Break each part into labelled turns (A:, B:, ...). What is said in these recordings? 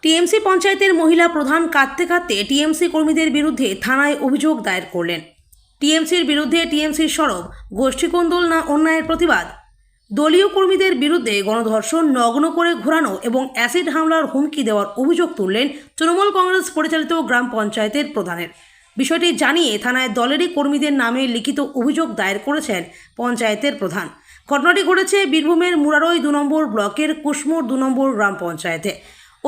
A: TMC পঞ্চায়েতের মহিলা প্রধান কাঁদতে কাঁদতে টিএমসি কর্মীদের বিরুদ্ধে থানায় অভিযোগ দায়ের করলেন। টিএমসির বিরুদ্ধে টিএমসির সরব গোষ্ঠীকোন্দল না অন্যায়ের প্রতিবাদ। দলীয় কর্মীদের বিরুদ্ধে গণধর্ষণ, নগ্ন করে ঘোরানো এবং অ্যাসিড হামলার হুমকি দেওয়ার অভিযোগ তুললেন তৃণমূল কংগ্রেস পরিচালিত গ্রাম পঞ্চায়েতের প্রধানের। বিষয়টি জানিয়ে থানায় দলেরই কর্মীদের নামে লিখিত অভিযোগ দায়ের করেছেন পঞ্চায়েতের প্রধান। ঘটনাটি ঘটেছে বীরভূমের মুরারই 2 নম্বর ব্লকের কুশমোর 2 নম্বর গ্রাম পঞ্চায়েতে।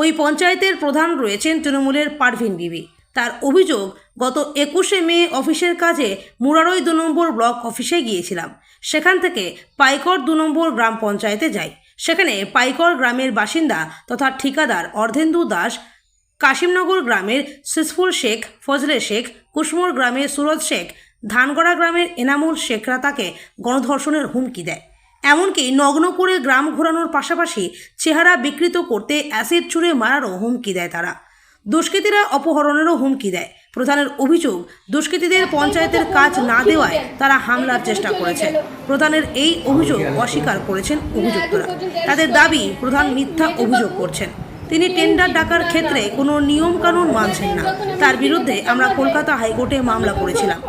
A: ওই পঞ্চায়েতের প্রধান রয়েছেন তৃণমূলের পারভিন বিবি। তার অভিযোগ, গত 21শে মে অফিসের কাজে মুরারই 2 নম্বর ব্লক অফিসে গিয়েছিলাম। সেখান থেকে পাইকর 2 নম্বর গ্রাম পঞ্চায়েতে যাই। সেখানে পাইকর গ্রামের বাসিন্দা তথা ঠিকাদার অর্ধেন্দু দাস, কাশিমনগর গ্রামের সিসফুল শেখ, ফজলে শেখ, কুশমোর গ্রামের সুরজ শেখ, ধানগড়া গ্রামের এনামুল শেখরা তাকে গণধর্ষণের হুমকি দেয়। এমনকি নগ্ন করে গ্রাম ঘোরানোর পাশাপাশি চেহারা বিকৃত করতে অ্যাসিড ছুঁড়ে মারারও হুমকি দেয় তারা। দুষ্কৃতীরা অপহরণেরও হুমকি দেয়। প্রধানের অভিযোগ, দুষ্কৃতীদের পঞ্চায়েতের কাজ না দেওয়ায় তারা হামলার চেষ্টা করেছে। প্রধানের এই অভিযোগ অস্বীকার করেছেন অভিযুক্তরা। তাদের দাবি, প্রধান মিথ্যা অভিযোগ করছেন। তিনি টেন্ডার ডাকার ক্ষেত্রে কোনো নিয়মকানুন মানছেন না। তার বিরুদ্ধে আমরা কলকাতা হাইকোর্টে মামলা করেছিলাম।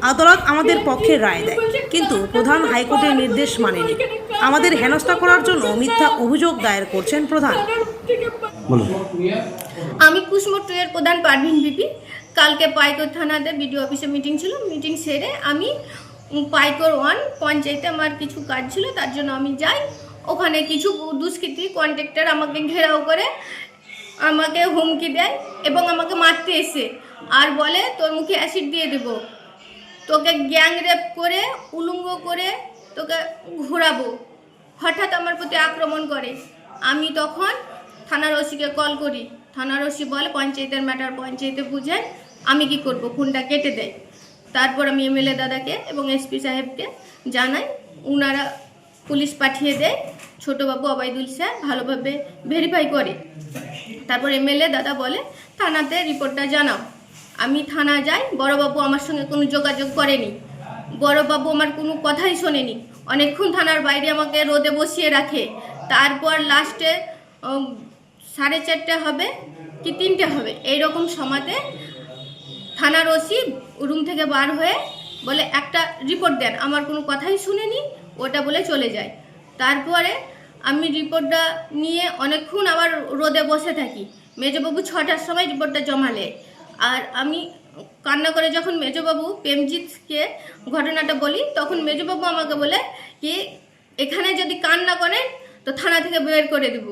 A: আদালত আমাদের পক্ষে রায় দেয়, কিন্তু প্রধান হাইকোর্টের নির্দেশ মানেনি। আমাদের হেনস্থা করার জন্য মিথ্যা অভিযোগ দায়ের করছেন প্রধান।
B: আমি কুশমোর 2 এর প্রধান পারভিন বিবি। কালকে পাইকর থানাতে বিডিও অফিসে মিটিং ছিল। মিটিং সেরে আমি পাইকর 1 পঞ্চায়েতে আমার কিছু কাজ ছিল, তার জন্য আমি যাই। ওখানে কিছু দুষ্কৃতী কন্ট্রাক্টর আমাকে ঘেরাও করে আমাকে হুমকি দেয় এবং আমাকে মারতে এসে আর বলে, তোর মুখে অ্যাসিড দিয়ে দেবো, তোকে গ্যাং রেপ করে উলঙ্গ করে তোকে ঘোরাবো। হঠাৎ আমার প্রতি আক্রমণ করে। আমি তখন থানার ওসিকে কল করি। থানার ওসি বলে পঞ্চায়েতের ম্যাটার পঞ্চায়েতে বুঝায়। আমি কি করব, ফোনটা কেটে দেয়। তারপর আমি এমএলএ দাদাকে এবং এসপি সাহেবকে জানাই। ওনারা পুলিশ পাঠিয়ে দেয়। ছোটবাবু অবাইদুল স্যার ভালোভাবে ভেরিফাই করে। তারপর এমএলএ দাদা বলে থানাতে রিপোর্টটা জানাও। আমি থানা যাই। বড়বাবু আমার সঙ্গে কোনো যোগাযোগ করেনি। বড়বাবু আমার কোনো কথাই শোনেনি। অনেকক্ষণ থানার বাইরে আমাকে রোদে বসিয়ে রাখে। তারপর লাস্টে 4:30 হবে কি 3টে হবে, এইরকম সময়তে থানার ওসি রুম থেকে বার হয়ে বলে একটা রিপোর্ট দেন। আমার কোনো কথাই শুনেনি, ওটা বলে চলে যায়। তারপরে আমি রিপোর্টটা নিয়ে অনেকক্ষণ আবার রোদে বসে থাকি। মেজবাবু 6টার সময় রিপোর্টটা জমালে। আর আমি কান্না করে যখন মেজবাবু প্রেমজিৎকে ঘটনাটা বলি, তখন মেজবাবু আমাকে বলে কি, এখানে যদি কান্না করেন তো থানা থেকে বের করে দেব।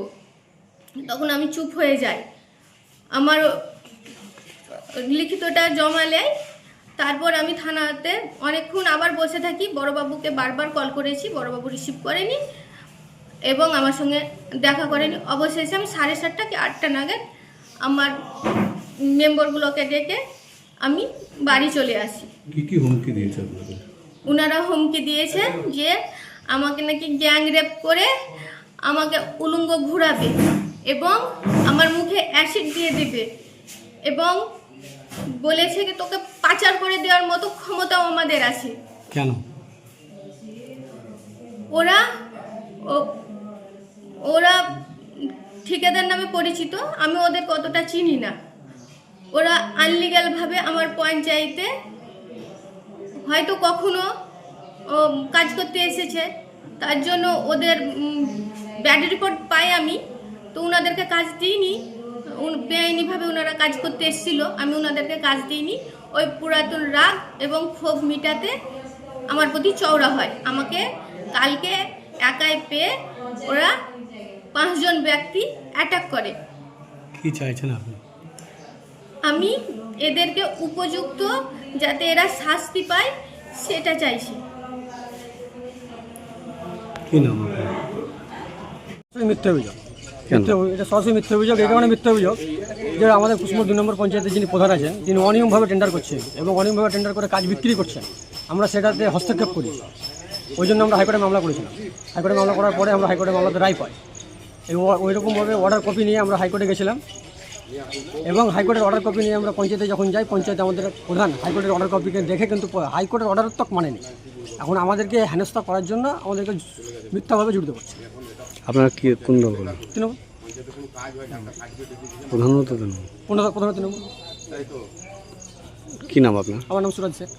B: তখন আমি চুপ হয়ে যাই। আমার লিখিতটা জমালে তারপর আমি থানাতে অনেকক্ষণ আবার বসে থাকি। বড়বাবুকে বারবার কল করেছি, বড়বাবু রিসিভ করেনি এবং আমার সঙ্গে দেখা করেনি। অবশেষে আমি 7:30 কি 8টা নাগাদ আমার মেম্বারগুলোকে ডেকে আমি বাড়ি চলে আসি।
C: কি হুমকি দিয়েছে আপনাদের?
B: ওনারা হুমকি দিয়েছে যে আমাকে নাকি গ্যাং রেপ করে আমাকে উলঙ্গ ঘোরাবে এবং আমার মুখে অ্যাসিড দিয়ে দেবে এবং বলেছে যে তোকে পাচার করে দেওয়ার মতো ক্ষমতাও আমাদের আছে।
C: কেন?
B: ওরা ঠিকাদার নামে পরিচিত। আমি ওদের কতটা চিনি না। ওরা আনলিগ্যালভাবে আমার পঞ্চায়েতে হয়তো কখনো কাজ করতে এসেছে, তার জন্য ওদের ব্যাড রিপোর্ট পাই আমি। তো ওনাদেরকে কাজ দিইনি। বেআইনিভাবে ওনারা কাজ করতে এসেছিল, আমি ওনাদেরকে কাজ দিইনি। ওই পুরাতন রাগ এবং ক্ষোভ মিটাতে আমার প্রতি চওড়া হয়। আমাকে কালকে একাই পেয়ে ওরা 5 জন ব্যক্তি অ্যাটাক করে।
C: কি চাইছেন আপনি?
B: আমি এদেরকে উপযুক্ত যাতে এরা শাস্তি পায় সেটা চাইছি।
C: কি নাম আপনার?
D: মিথ্যা অভিযোগ। এটা সরাসরি মিথ্যা অভিযোগ। এই কারণে মিথ্যা অভিযোগ যে আমাদের কুশমোর 2 নম্বর পঞ্চায়েতের যিনি প্রধান আছেন, তিনি অনিয়মভাবে টেন্ডার করছেন এবং অনিয়মভাবে টেন্ডার করে কাজ বিক্রি করছেন। আমরা সেটাতে হস্তক্ষেপ করি। ওই জন্য আমরা হাইকোর্টে মামলা করেছিলাম। হাইকোর্টে মামলা করার পরে আমরা হাইকোর্টে মামলাতে রায় পাই এবং ওইরকমভাবে অর্ডার কপি নিয়ে আমরা হাইকোর্টে গেছিলাম এবং হাইকোর্টের অর্ডার কপি নিয়ে আমরা পঞ্চায়েতে যখন যাই, পঞ্চায়েতে আমাদের প্রধান হাইকোর্টের অর্ডার কপিকে দেখে কিন্তু হাইকোর্টের অর্ডার তক মানেনি। এখন আমাদেরকে হেনস্থা করার জন্য আমাদেরকে মিথ্যাভাবে জড়িত করছে।
C: আপনারা কি কোন দল?
D: তৃণমূল।
C: প্রধানত তো না।
D: প্রধানত তৃণমূল।
C: কি নাম আপনার?
D: আমার নাম সুরাজ শেখ।